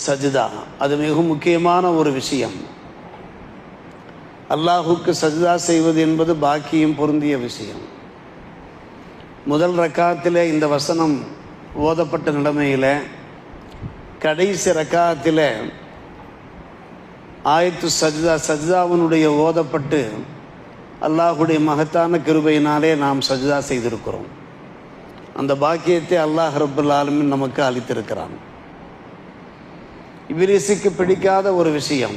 சஜிதா அது மிக முக்கியமான ஒரு விஷயம். அல்லாஹுக்கு சஜிதா செய்வது என்பது பாக்கியம் பொருந்திய விஷயம். முதல் ரக்காத்திலே இந்த வசனம் ஓதப்பட்ட நிலைமையில் கடைசி ரக்காத்தில் ஆயத்து சஜிதாவினுடைய ஓதப்பட்டு அல்லாஹுடைய மகத்தான கிருபையினாலே நாம் சஜிதா செய்திருக்கிறோம். அந்த பாக்கியத்தை அல்லாஹ் ரப்பல் ஆலமீன் நமக்கு அளித்திருக்கிறான். இபிலீசுக்கு பிடிக்காத ஒரு விஷயம்,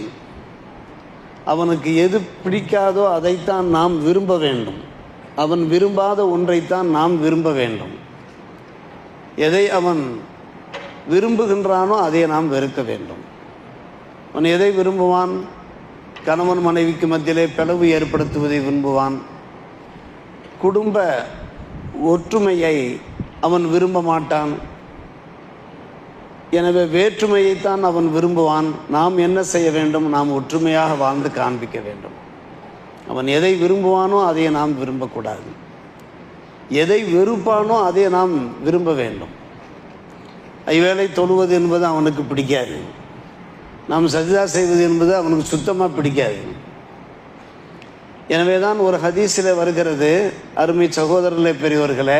அவனுக்கு எது பிடிக்காதோ அதைத்தான் நாம் விரும்ப வேண்டும். அவன் விரும்பாத ஒன்றைத்தான் நாம் விரும்ப வேண்டும். எதை அவன் விரும்புகின்றானோ அதை நாம் வெறுக்க வேண்டும். அவன் எதை விரும்புவான்? கணவன் மனைவிக்கு மத்தியிலே பிளவு ஏற்படுத்துவதை விரும்புவான். குடும்ப ஒற்றுமையை அவன் விரும்ப மாட்டான். எனவே வேற்றுமையைத்தான் அவன் விரும்புவான். நாம் என்ன செய்ய வேண்டும்? நாம் ஒற்றுமையாக வாழ்ந்து காண்பிக்க வேண்டும். அவன் எதை விரும்புவானோ அதை நாம் விரும்பக்கூடாது. எதை வெறுப்பானோ அதை நாம் விரும்ப வேண்டும். ஐவேளை தொழுவது என்பது அவனுக்கு பிடிக்காது. நாம் சஜிதா செய்வது என்பது அவனுக்கு சுத்தமாக பிடிக்காது. எனவே தான் ஒரு ஹதீஸில் வருகிறது, அருமை சகோதரர்களே பெரியவர்களே,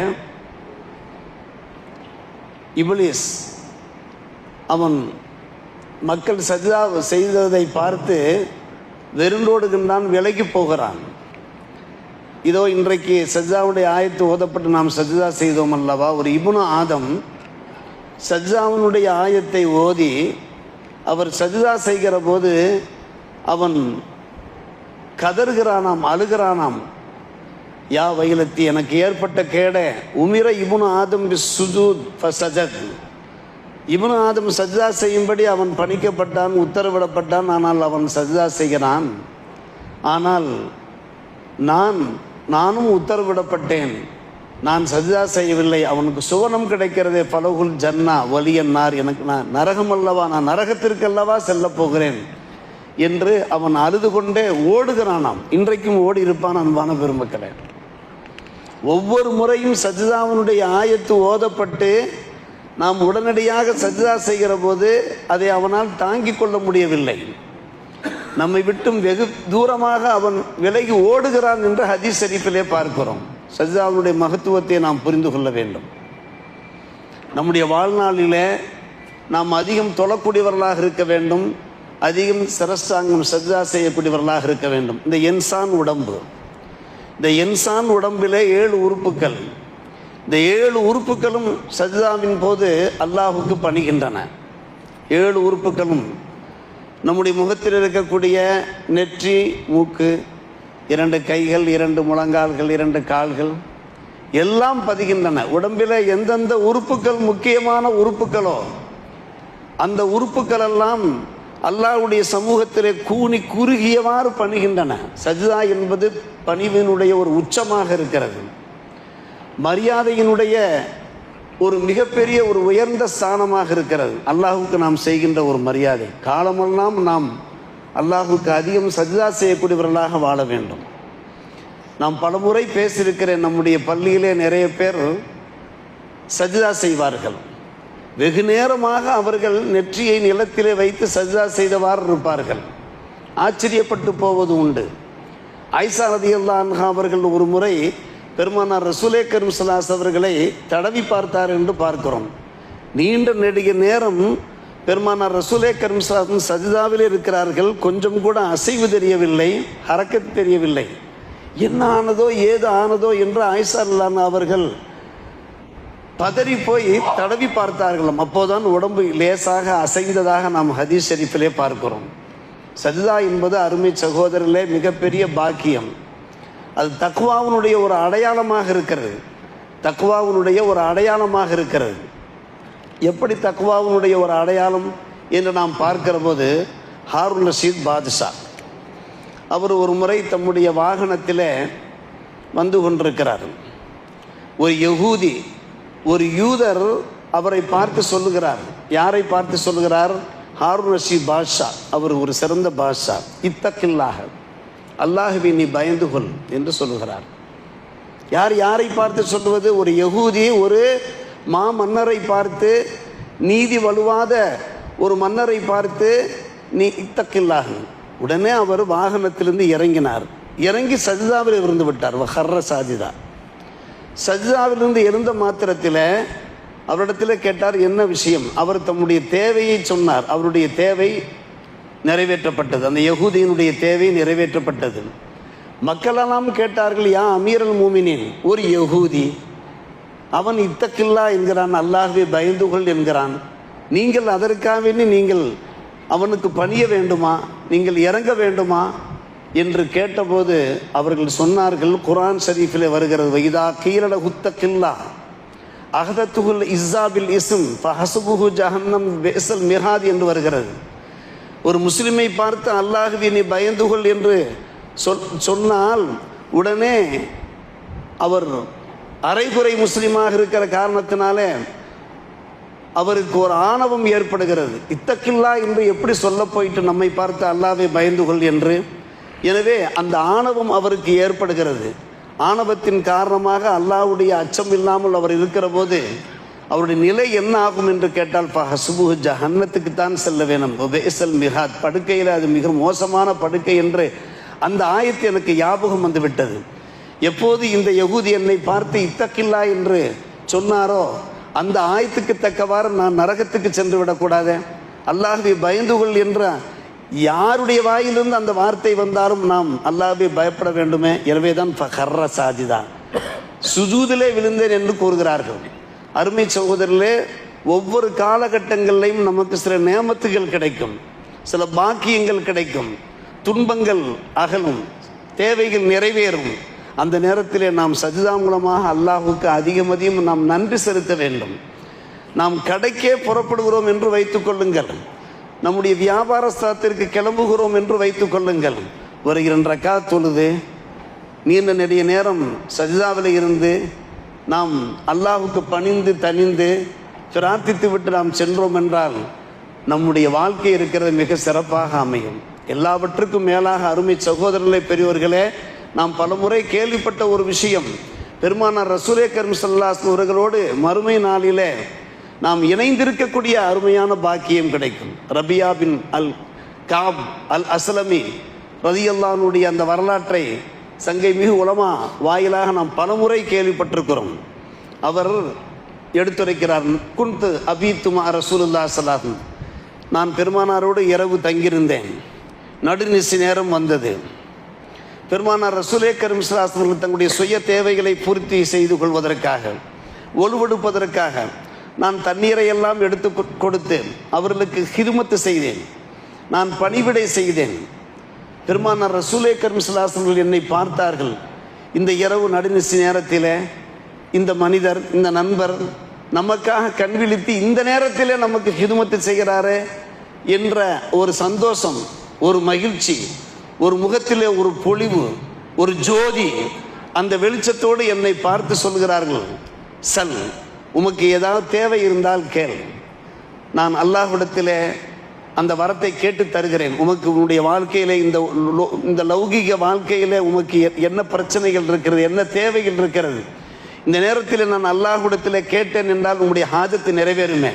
இப்லீஸ் அவன் மக்கள் சஜிதா செய்ததை பார்த்து வெறுண்டோடுகின்றான், விலகி போகிறான். இதோ இன்றைக்கு சஜிதாவுடைய ஆயத்து ஓதப்பட்டு நாம் சஜிதா செய்தோம் அல்லவா? ஒரு இப்னு ஆதம் சஜிதாவினுடைய ஆயத்தை ஓதி அவர் சஜிதா செய்கிற போது அவன் கதறுகிறானாம், அழுகிறானாம். யா வைலத்தி, எனக்கு ஏற்பட்ட கேடே, உமிர இப்னு ஆதம் பி சுஜூத் ஃபஸஜத். இப்னு ஆதம் சஜிதா செய்யும்படி அவன் பணிக்கப்பட்டான், உத்தரவிடப்பட்டான். ஆனால் அவன் சஜிதா செய்கிறான். ஆனால் நானும் உத்தரவிடப்பட்டேன், நான் சஜிதா செய்யவில்லை. அவனுக்கு சுவனம் கிடைக்கிறதே, பலகுல் ஜன்னா வலியன்னார், எனக்கு நான் நரகம் அல்லவா, நான் நரகத்திற்கல்லவா செல்ல போகிறேன் என்று அவன் அழுது கொண்டே ஓடுகிறானாம். இன்றைக்கும் ஓடி இருப்பான். அன்பான பெருமக்களே, ஒவ்வொரு முறையும் சஜிதாவினுடைய ஆயத்து ஓதப்பட்டு நாம் உடனடியாக சஜிதா செய்கிற போது அதை அவனால் தாங்கிக் கொள்ள முடியவில்லை. நம்மை விட்டும் வெகு தூரமாக அவன் விலகி ஓடுகிறான் என்று ஹதீஸ் ஷரீஃபிலே பார்க்கிறோம். சஜிதாவுடைய மகத்துவத்தை நாம் புரிந்து கொள்ள வேண்டும். நம்முடைய வாழ்நாளிலே நாம் அதிகம் தொழக்கூடியவர்களாக இருக்க வேண்டும், அதிகம் சிரஷ்டாங்கம் சஜிதா செய்யக்கூடியவர்களாக இருக்க வேண்டும். இந்த இன்சான் உடம்பு, இந்த இன்சான் உடம்பிலே 7 உறுப்புகள். இந்த 7 உறுப்புகளும் சஜிதாவின் போது அல்லாஹுக்கு பணிகின்றன. 7 உறுப்புகளும் நம்முடைய முகத்தில் இருக்கக்கூடிய நெற்றி, மூக்கு, 2 கைகள், 2 முழங்கால்கள், 2 கால்கள் எல்லாம் பதிகின்றன. உடம்பில் எந்தெந்த உறுப்புகள் முக்கியமான உறுப்புகளோ அந்த உறுப்புகள் எல்லாம் அல்லாஹ்வுடைய சமூகத்திலே கூனி குறுகியவாறு பணிகின்றன. சஜிதா என்பது பணிவினுடைய ஒரு உச்சமாக இருக்கிறது. மரியாதையினுடைய ஒரு மிகப்பெரிய ஒரு உயர்ந்த ஸ்தானமாக இருக்கிறது. அல்லாஹுக்கு நாம் செய்கின்ற ஒரு மரியாதை. காலமெல்லாம் நாம் அல்லாஹுக்கு அதிகம் சஜிதா செய்யக்கூடியவர்களாக வாழ வேண்டும். நாம் பலமுறை பேசியிருக்கிறேன், நம்முடைய பள்ளியிலே நிறைய பேர் சஜிதா செய்வார்கள். வெகு நேரமாக அவர்கள் நெற்றியை நிலத்திலே வைத்து சஜிதா செய்தவாறு இருப்பார்கள். ஆச்சரியப்பட்டு போவது உண்டு. ஆயிஷா ரலியல்லாஹு அன்ஹா அவர்கள் ஒரு முறை பெருமானார் ரசூலே கரீம் ஸல்லல்லாஹு அலைஹி அவர்களை தடவி பார்த்தார் என்று பார்க்கிறோம். நீண்ட நெடிய நேரம் பெருமானார் ரசூலே கரீம் ஸல்லல்லாஹு அலைஹி சஜிதாவில் இருக்கிறார்கள். கொஞ்சம் கூட அசைவு தெரியவில்லை, ஹரக்கத் தெரியவில்லை. என்ன ஆனதோ ஏது ஆனதோ என்று ஆயிஷா ரலியல்லாஹு அன்ஹா அவர்கள் பதறி போய் தடவி பார்த்தார்களாம். அப்போதான் உடம்பு லேசாக அசைந்ததாக நாம் ஹதீஸ் ஷரீஃபிலே பார்க்கிறோம். சஜிதா என்பது அருமை சகோதரர்களே மிகப்பெரிய பாக்கியம். அது தக்வாவினுடைய ஒரு அடையாளமாக இருக்கிறது. தக்வாவினுடைய ஒரு அடையாளமாக இருக்கிறது. எப்படி தக்வாவினுடைய ஒரு அடையாளம் என்று நாம் பார்க்கிற போது, ஹாரூன் ரஷீத் பாதுஷா அவர் ஒரு முறை தம்முடைய வாகனத்தில் வந்து கொண்டிருக்கிறார். ஒரு யகூதி, ஒரு யூதர் அவரை பார்த்து சொல்லுகிறார். யாரை பார்த்து சொல்லுகிறார்? ஹாரூன் ரஷீத் பாஷா, அவர் ஒரு சிறந்த பாஷா. இத்தக்கில்லாக, அல்லாஹ்வை நீ பயந்து கொள் என்று சொல்லுகிறார். யாரை பார்த்து சொல்லுவது? ஒரு யகூதி ஒரு மாமன்னரை பார்த்து, நீதி வலுவாத ஒரு மன்னரை பார்த்து நீ இத்தக்கில்லாக, உடனே அவர் வாகனத்திலிருந்து இறங்கினார். இறங்கி சஜிதாவில் இருந்து விட்டார். ஹர்ர சாஜிதா, சஜிதாவிலிருந்து எழுந்த மாத்திரத்தில் அவரிடத்தில் கேட்டார் என்ன விஷயம். அவர் தம்முடைய தேவையை சொன்னார். அவருடைய தேவை நிறைவேற்றப்பட்டது. அந்த யகூதியினுடைய தேவை நிறைவேற்றப்பட்டது. மக்களெல்லாம் கேட்டார்கள், யா அமீரல் மூமினின், ஒரு யகூதி அவன் இத்தக்கில்லா என்கிறான், அல்லாஹ்வை பயந்துகொள் என்கிறான், நீங்கள் அதற்காக நீங்கள் அவனுக்கு பணிய வேண்டுமா, நீங்கள் இறங்க வேண்டுமா என்று கேட்டபோது அவர்கள் சொன்னார்கள், குர்ஆன் ஷரீஃபில் வருகிறது, வைதா கீரட ஹுத்தக்கில்லா அகதத்துகுல் இஸ்ஸாபில் இஸ்ம் ஃபஹசுபுஹு ஜஹன்னம் பிஸல் மிஹாத் என்று வருகிறது. ஒரு முஸ்லிமை பார்த்து அல்லாஹ்வை நீ பயந்துகொள் என்று சொன்னால் உடனே அவர் அரைகுறை முஸ்லிமாக இருக்கிற காரணத்தினாலே அவருக்கு ஒரு ஆணவம் ஏற்படுகிறது. இத்தக்கில்லா என்று எப்படி சொல்ல போயிட்டு நம்மை பார்த்து அல்லாஹ்வை பயந்துகொள் என்று. எனவே அந்த ஆணவம் அவருக்கு ஏற்படுகிறது. ஆணவத்தின் காரணமாக அல்லாஹ்வுடைய அச்சம் இல்லாமல் அவர் இருக்கிற போது அவருடைய நிலை என்ன ஆகும் என்று கேட்டால் ஃபஹசுபுஹு ஜஹன்னத்துக்கு தான் செல்ல வேணும், பிஸல் மிஹாத், படுக்கையில் அது மிக மோசமான படுக்கை என்று அந்த ஆயத்து எனக்கு ஞாபகம் வந்து விட்டது. எப்போது இந்த யகூதி என்னை பார்த்து இத்தக்கில்லா என்று சொன்னாரோ அந்த ஆயத்துக்கு தக்கவாறு நான் நரகத்துக்கு சென்று விடக்கூடாது, அல்லாஹ்வை பயந்துகொள் என்ற யாருடைய வாயிலிருந்து அந்த வார்த்தை வந்தாலும் நாம் அல்லாஹ்வை பயப்பட வேண்டுமே. எனவே தான் ஃபஹர்ர சாஜிதா, சுஜூதிலே விழுந்தேன் என்று கூறுகிறார்கள். அருமை சகோதரர்களே, ஒவ்வொரு காலகட்டங்களிலையும் நமக்கு சில நேமத்துகள் கிடைக்கும், சில பாக்கியங்கள் கிடைக்கும், துன்பங்கள் அகலும், தேவைகள் நிறைவேறும். அந்த நேரத்திலே நாம் சஜிதா மூலமாக அல்லாஹுக்கு அதிகம் நாம் நன்றி செலுத்த வேண்டும். நாம் கடைக்கே புறப்படுகிறோம் என்று வைத்துக் கொள்ளுங்கள், நம்முடைய வியாபார ஸ்தலத்திற்கு கிளம்புகிறோம் என்று வைத்துக் கொள்ளுங்கள். ஒரு 2 ரக்காத் தொழுது நீண்ட நெடிய நேரம் சஜிதாவில் இருந்து நாம் அல்லாஹுக்கு பணிந்து தனிந்து பிரார்த்தித்து விட்டு நாம் சென்றோம் என்றால் நம்முடைய வாழ்க்கை இருக்கிறது மிக சிறப்பாக அமையும். எல்லாவற்றுக்கும் மேலாக அருமை சகோதரர்களே, பெரியவர்களே, நாம் பலமுறை கேள்விப்பட்ட ஒரு விஷயம், பெருமானார் ரசூலே கரீம் ஸல்லல்லாஹு அலைஹி வஸல்லம் அவர்களோடு மறுமை நாளிலே நாம் இணைந்திருக்கக்கூடிய அருமையான பாக்கியம் கிடைக்கும். ரபியா பின் அல் காப் அல் அஸ்லமி ரலியல்லாஹு அன்ஹுடைய அந்த வரலாற்றை சங்கை மிகு உலமா வாயிலாக நாம் பலமுறை கேள்விப்பட்டிருக்கிறோம். அவர் எடுத்துரைக்கிறார், குன்து அபீத்துமா ரசூலுல்லாஹி ஸல்லல்லாஹு அலைஹி வஸல்லம், நான் பெருமானாரோடு இரவு தங்கியிருந்தேன், நடுநிசி நேரம் வந்தது. பெருமானார் ரசூலே கரீம் ஸல்லல்லாஹு அலைஹி வஸல்லம் தங்களுடைய சுய தேவைகளை பூர்த்தி செய்து கொள்வதற்காக, ஒழுவெடுப்பதற்காக நான் தண்ணீரை எல்லாம் எடுத்து கொடுத்து அவர்களுக்கு ஹிதுமத்து செய்தேன், நான் பணிவிடை செய்தேன். பெருமானார் ரசூலே கரீம் ஸல்லல்லாஹு அலைஹி வஸல்லம் என்னை பார்த்தார்கள். இந்த இரவு நடுநிசி நேரத்தில் இந்த மனிதர், இந்த நண்பர் நமக்காக கண்விழித்து இந்த நேரத்திலே நமக்கு ஹிதுமத்து செய்கிறாரே என்ற ஒரு சந்தோஷம், ஒரு மகிழ்ச்சி, ஒரு முகத்திலே ஒரு பொலிவு, ஒரு ஜோதி, அந்த வெளிச்சத்தோடு என்னை பார்த்து சொல்கிறார்கள், சல், உமக்கு ஏதாவது தேவை இருந்தால் கேள், நான் அல்லாஹ்விடத்திலே அந்த வரத்தை கேட்டு தருகிறேன். உமக்கு உன்னுடைய வாழ்க்கையிலே இந்த லௌகிக வாழ்க்கையிலே உமக்கு என்ன பிரச்சனைகள் இருக்கிறது, என்ன தேவைகள் இருக்கிறது, இந்த நேரத்தில் நான் அல்லாஹ்விடத்திலே கேட்டேன் என்றால் உங்களுடைய ஹாஜத்து நிறைவேறுமே.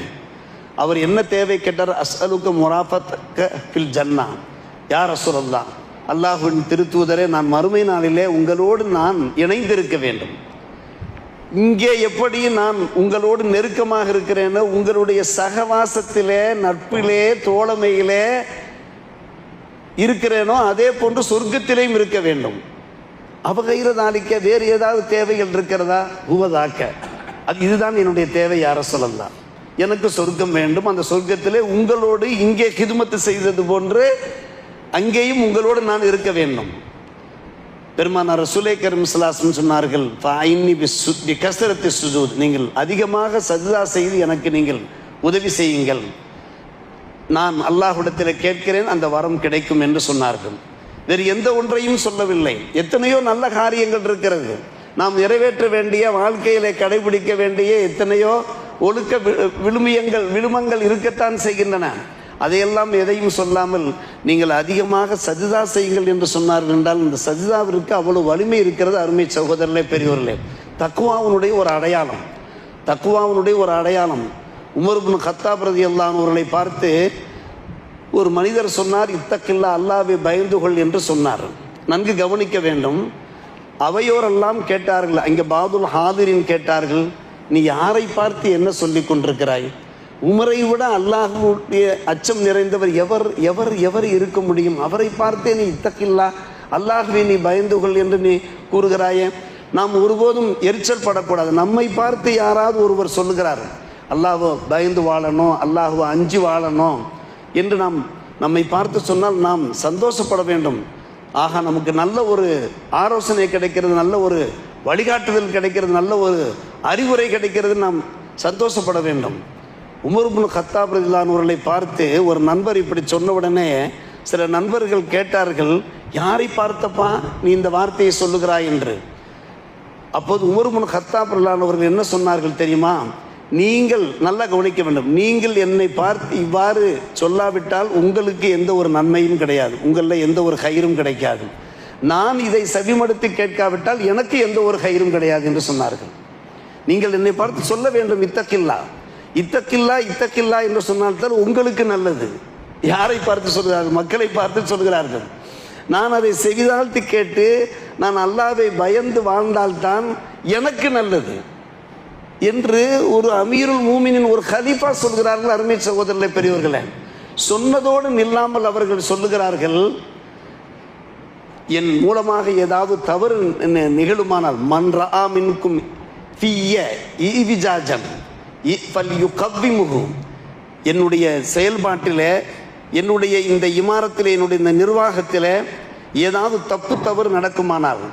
அவர் என்ன தேவை கேட்டார், அஸ்அலுக முராஃபத்க ஃபில் ஜன்னா, யா ரசூலல்லாஹ், அல்லாஹ்வின் திருத்தூதரே, நான் மறுமை நாளிலே உங்களோடு நான் இணைந்திருக்க வேண்டும். இங்கே எப்படி நான் உங்களோடு நெருக்கமாக இருக்கிறேனோ, உங்களுடைய சகவாசத்திலே, நட்பிலே, தோழமையிலே இருக்கிறேனோ, அதே போன்று சொர்க்கத்திலேயும் இருக்க வேண்டும். அபகைர நாளிக்க வேறு ஏதாவது தேவைகள் இருக்கிறதா? உவதாக்க, இதுதான் என்னுடைய தேவை யா ரசூலல்லாஹ், எனக்கு சொர்க்கம் வேண்டும். அந்த சொர்க்கத்திலே உங்களோடு இங்கே கிதுமத்து செய்தது போன்று அங்கேயும் உங்களோடு நான் இருக்க வேண்டும். பெருமானார் ரசூலே கரீம் ஸல்லல்லாஹு அலைஹி வஸல்லம் சொன்னார்கள், ஃபஐன்னி பிகஸ்ரத்தி சுஜூத், நீங்கள் அதிகமாக சஜ்தா செய்து எனக்கு நீங்கள் உதவி செய்யுங்கள், நான் அல்லாஹ்விடத்தில் கேட்கிறேன், அந்த வரம் கிடைக்கும் என்று சொன்னார்கள். வேறு எந்த ஒன்றையும் சொல்லவில்லை. எத்தனையோ நல்ல காரியங்கள் இருக்கிறது, நாம் நிறைவேற்ற வேண்டிய, வாழ்க்கையிலே கடைபிடிக்க வேண்டிய எத்தனையோ ஒழுக்க விழுமங்கள் இருக்கத்தான் செய்கின்றன. அதையெல்லாம் எதையும் சொல்லாமல் நீங்கள் அதிகமாக சஜிதா செய்யுங்கள் என்று சொன்னார்கள் என்றால், இந்த சஜிதாவிற்கு அவ்வளவு வலிமை இருக்கிறது. அருமை சகோதரர்களே, பெரியோர்களே, தக்குவாவுனுடைய ஒரு அடையாளம், தக்குவாவுனுடைய ஒரு அடையாளம். உமர் இப்னு கத்தாப் ரலியல்லாஹு அன்ஹு அவர்களை பார்த்து ஒரு மனிதர் சொன்னார், இத்தக்கில்லா, அல்லாஹ்வை பயந்து கொள் என்று சொன்னார். நன்கு கவனிக்க வேண்டும். அவையோரெல்லாம் கேட்டார்கள், அங்கே பாதுல் ஹாதிரின் கேட்டார்கள், நீ யாரை பார்த்து என்ன சொல்லி கொண்டிருக்கிறாய்? உமரை விட அல்லாஹ்வுடைய அச்சம் நிறைந்தவர் எவர் எவர் எவர் இருக்க முடியும்? அவரை பார்த்தே நீ இத்தக்கில்லா, அல்லாஹ்வை நீ பயந்து கொள் என்று நீ கூறுகிறாயே. நாம் ஒருபோதும் எரிச்சல் படக்கூடாது. நம்மை பார்த்து யாராவது ஒருவர் சொல்லுகிறார், அல்லாஹ்வை பயந்து வாழணும், அல்லாஹ்வை அஞ்சு வாழணும் என்று நம்மை பார்த்து சொன்னால் நாம் சந்தோஷப்பட வேண்டும். ஆக நமக்கு நல்ல ஒரு ஆலோசனை கிடைக்கிறது, நல்ல ஒரு வழிகாட்டுதல் கிடைக்கிறது, நல்ல ஒரு அறிவுரை கிடைக்கிறது, நாம் சந்தோஷப்பட வேண்டும். உமர் இப்னு கத்தாப் ரலியல்லாஹு அன்ஹு அவர்களை பார்த்து ஒரு நண்பர் இப்படி சொன்ன உடனே சில நண்பர்கள் கேட்டார்கள், யாரை பார்த்தப்பா நீ இந்த வார்த்தையை சொல்லுகிறாய் என்று. அப்போது உமர் இப்னு கத்தாப் ரலியல்லாஹு அன்ஹு அவர்கள் என்ன சொன்னார்கள் தெரியுமா? நீங்கள் நல்லா கவனிக்க வேண்டும். நீங்கள் என்னை பார்த்து இவ்வாறு சொல்லாவிட்டால் உங்களுக்கு எந்த ஒரு நன்மையும் கிடையாது, உங்களில் எந்த ஒரு கயிறும் கிடைக்காது. நான் இதை செவிமடுத்து கேட்காவிட்டால் எனக்கு எந்த ஒரு கயிறும் கிடையாது என்று சொன்னார்கள். நீங்கள் என்னை பார்த்து சொல்ல வேண்டும், இத்தக்கில்லா இத்தக்கில்லா இத்தக்கில்லா என்று சொன்னால்தான் உங்களுக்கு நல்லது. யாரை பார்த்து சொல்கிறார்கள்? மக்களை பார்த்து சொல்கிறார்கள். நான் அதை செவிதாழ்த்தி கேட்டு நான் அல்லாஹ்வை பயந்து வாழ்ந்தால்தான் எனக்கு நல்லது என்று ஒரு அமீருல் மூமினின், ஒரு கலீஃபா சொல்கிறார்கள். அருமை சகோதரர்களே, பெரியவர்களே, சொன்னதோடு நில்லாமல் அவர்கள் சொல்லுகிறார்கள், என் மூலமாக ஏதாவது தவறு நிகழுமானால் மன் ரஆ மின்கும் ஃபிய்ய இவிஜாஜன் ஃபல்யுகவ்விமுஹு, என்னுடைய செயல்பாட்டில், என்னுடைய இந்த இமாரத்தில், என்னுடைய இந்த நிர்வாகத்தில் ஏதாவது தப்பு தவறு நடக்குமானால்,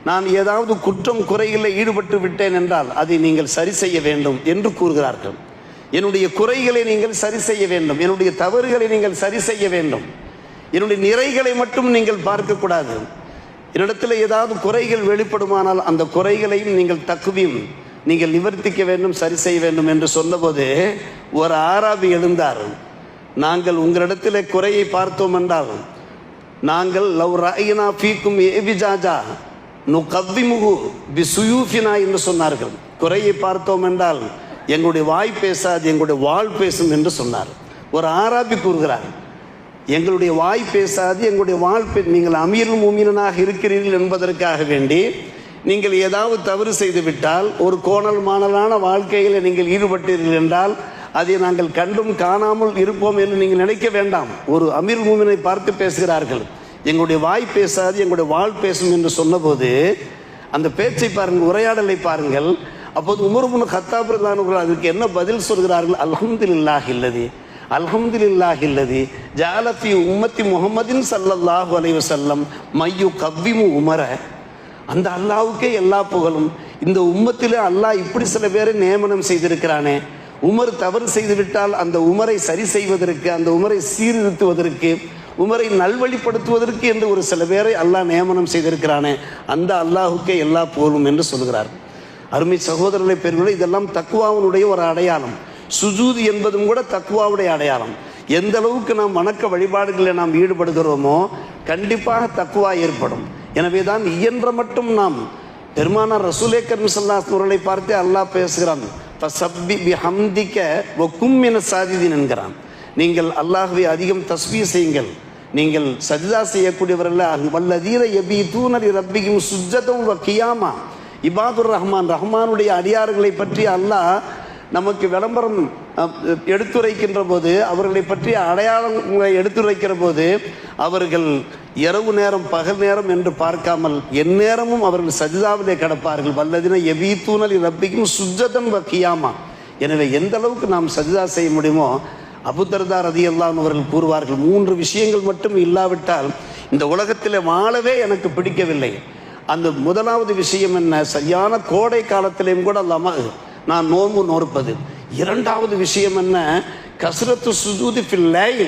நான் ஏதாவது குற்றம் குறைகளில் ஈடுபட்டு விட்டேன் என்றால் அதை நீங்கள் சரி செய்ய வேண்டும் என்று கூறுகிறார்கள். என்னுடைய குறைகளை நீங்கள் சரி செய்ய வேண்டும், என்னுடைய தவறுகளை நீங்கள் சரி செய்ய வேண்டும், என்னுடைய நிறைகளை மட்டும் நீங்கள் பார்க்கக்கூடாது. என்னிடத்தில் ஏதாவது குறைகள் வெளிப்படுமானால் அந்த குறைகளையும் நீங்கள் தக்குவியும் நீங்கள் நிவர்த்திக்க வேண்டும், சரி செய்ய வேண்டும் என்று சொன்னபோது ஒரு ஆராபி எழுந்தார். நாங்கள் உங்களிடத்தில் குறையை பார்த்தோம் என்றால், நாங்கள் லவ் ரஅய்னா ஃபீக்கும் இவிஜாஜா நுகவ்விமுஹு பிசுயூஃபினா என்று சொன்னார்கள். குறையை பார்த்தோம் என்றால் எங்களுடைய வாய் பேசாது, எங்களுடைய வாள் பேசும் என்று சொன்னார். ஒரு ஆராபி கூறுகிறார், எங்களுடைய வாய் பேசாது, எங்களுடைய வாள் நீங்கள் அமீருல் மூமினாக இருக்கிறீர்கள் என்பதற்காக வேண்டி நீங்கள் ஏதாவது தவறு செய்து விட்டால், ஒரு கோணல் மாணலான வாழ்க்கையில் நீங்கள் ஈடுபட்டீர்கள் என்றால் அதை நாங்கள் கண்டும் காணாமல் இருப்போம் என்று நீங்கள் நினைக்க வேண்டாம். ஒரு அமீருல் மூமினை பார்த்து பேசுகிறார்கள், எங்களுடைய வாய் பேசாது, எங்களுடைய வாள் பேசும் என்று சொன்னபோது அந்த பேச்சை பாருங்கள், உரையாடலை பாருங்கள். அப்போது உமர் இப்னு கத்தாப் ரலியல்லாஹு அன்ஹு அதுக்கு என்ன பதில் சொல்கிறார்கள்? அல்ஹம்துலில்லாஹில்லதி அல்ஹம்துலில்லாஹில்லதி ஜஅல ஃபீ உம்மத்தி முஹம்மதின் ஸல்லல்லாஹு அலைஹி வஸல்லம் மையு கவ்விமு உமர. அந்த அல்லாஹ்வுக்கே எல்லா புகழும். இந்த உம்மத்திலே அல்லாஹ் இப்படி சில பேரை நியமனம் செய்திருக்கிறானே. உமர் தவறு செய்து விட்டால் அந்த உமரை சரி செய்வதற்கு, அந்த உமரை சீர்திருத்துவதற்கு, உமரை நல்வழிப்படுத்துவதற்கு என்று ஒரு சில பேரை அல்லாஹ் நியமனம் செய்திருக்கிறானே, அந்த அல்லாஹுக்கே எல்லா புகழும் என்று சொல்கிறார். அருமை சகோதரர்களை பெருமைகளை, இதெல்லாம் தக்வாவுடைய ஒரு அடையாளம். சுஜூத் என்பதும் கூட தக்வாவுடைய அடையாளம். எந்த அளவுக்கு நாம் வணக்க வழிபாடுகளில் நாம் ஈடுபடுகிறோமோ கண்டிப்பாக தக்வா ஏற்படும். எனவே தான் இயன்ற மட்டும் நாம் பெருமானார் ரசூலே கரீம் ஸல்லல்லாஹு அலைஹி வஸல்லம் அவர்களை பார்த்து அல்லாஹ் பேசுகிறான், ஃபஸப்பி பிஹம்திக வகும் மினஸ் சாஜிதீன் என்கிறான். நீங்கள் அல்லாஹ்வை அதிகம் தஸ்பீஹ் செய்யுங்கள், நீங்கள் சஜ்தா செய்யக்கூடியவர்கள். வல்லதீன யபீதூன லிரப்பிஹிம் சுஜ்ஜதன் வ கியாமா. இபாதுர் ரஹ்மான், ரஹ்மானுடைய அடியார்களை பற்றி அல்லாஹ் நமக்கு விளம்பரம் எடுத்துரைக்கின்ற போது, அவர்களை பற்றிய அடையாளங்களை எடுத்துரைக்கிற போது, அவர்கள் இரவு நேரம் பகல் நேரம் என்று பார்க்காமல் எந்நேரமும் அவர்கள் சஜ்தாவிலே கிடப்பார்கள். வல்லதின யபீதூன லிரப்பிஹிம் சுஜ்ஜதன் வ கியாமா. எனவே எந்த அளவுக்கு நாம் சஜ்தா செய்ய முடியுமோ, அபூ தர்தா ரலியல்லாஹு அன்ஹு அவர்கள் கூறுவார்கள், 3 விஷயங்கள் மட்டும் இல்லாவிட்டால் இந்த உலகத்தில் வாழவே எனக்கு பிடிக்கவில்லை. அந்த முதலாவது விஷயம் என்ன? சரியான கோடை காலத்திலேயும் கூட நான் நோன்பு நோற்பது. இரண்டாவது விஷயம் என்ன? கஸ்ரத்து சுஜூதி ஃபில் லைல்,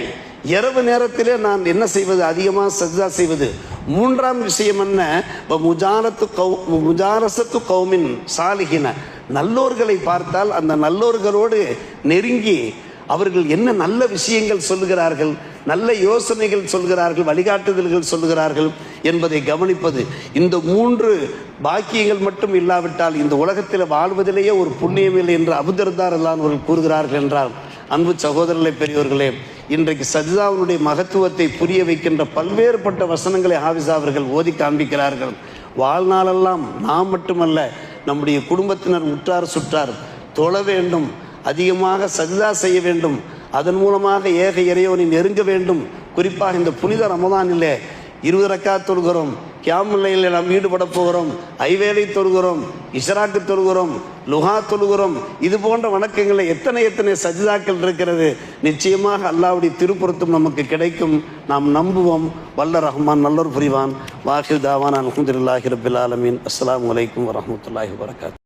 இரவு நேரத்திலே நான் என்ன செய்வது? அதிகமாக சஜ்தா செய்வது. மூன்றாம் விஷயம் என்ன? முஜாரசத்து கௌமின் சாலிஹின, நல்லோர்களை பார்த்தால் அந்த நல்லோர்களோடு நெருங்கி அவர்கள் என்ன நல்ல விஷயங்கள் சொல்லுகிறார்கள், நல்ல யோசனைகள் சொல்கிறார்கள், வழிகாட்டுதல்கள் சொல்லுகிறார்கள் என்பதை கவனிப்பது. இந்த 3 பாக்கியங்கள் மட்டும் இல்லாவிட்டால் இந்த உலகத்தில் வாழ்வதிலேயே ஒரு புண்ணியம் இல்லை என்று அபூதர்தார் அவர்கள் கூறுகிறார்கள் என்றால், அன்பு சகோதரர்களே, பெரியோர்களே, இன்றைக்கு சஜ்தாவுடைய மகத்துவத்தை புரிய வைக்கின்ற பல்வேறுபட்ட வசனங்களை ஹாஃபிஸ் அவர்கள் ஓதி காண்பிக்கிறார்கள். வாழ்நாளெல்லாம் நாம் மட்டுமல்ல, நம்முடைய குடும்பத்தினர், உற்றார் சுற்றார் தொழ வேண்டும், அதிகமாக சஜ்தா செய்ய வேண்டும், அதன் மூலமாக ஏக இறைவனை நெருங்க வேண்டும். குறிப்பாக இந்த புனித ரமதானிலே 20 ரக்காத் தொழுகிறோம், கியாமுல் லைலில் நாம் ஈடுபட போகிறோம், ஐவேளை தொழுகிறோம், இஷ்ராக்கு தொழுகிறோம், லுஹா தொழுகிறோம். இது போன்ற வணக்கங்களில் எத்தனை சஜ்தாக்கள் இருக்கிறது. நிச்சயமாக அல்லாஹ்வுடைய திருப்பொருத்தம் நமக்கு கிடைக்கும். நாம் நம்புவோம். வல்ல ரஹ்மான் நல்லோர் புரிவான். வாஹிர் தாவான் அல்ஹம்துலில்லாஹி ரப்பில் ஆலமீன். அஸ்ஸலாமு அலைக்கும் வரஹ்மத்துல்லாஹி வபரகாத்துஹு.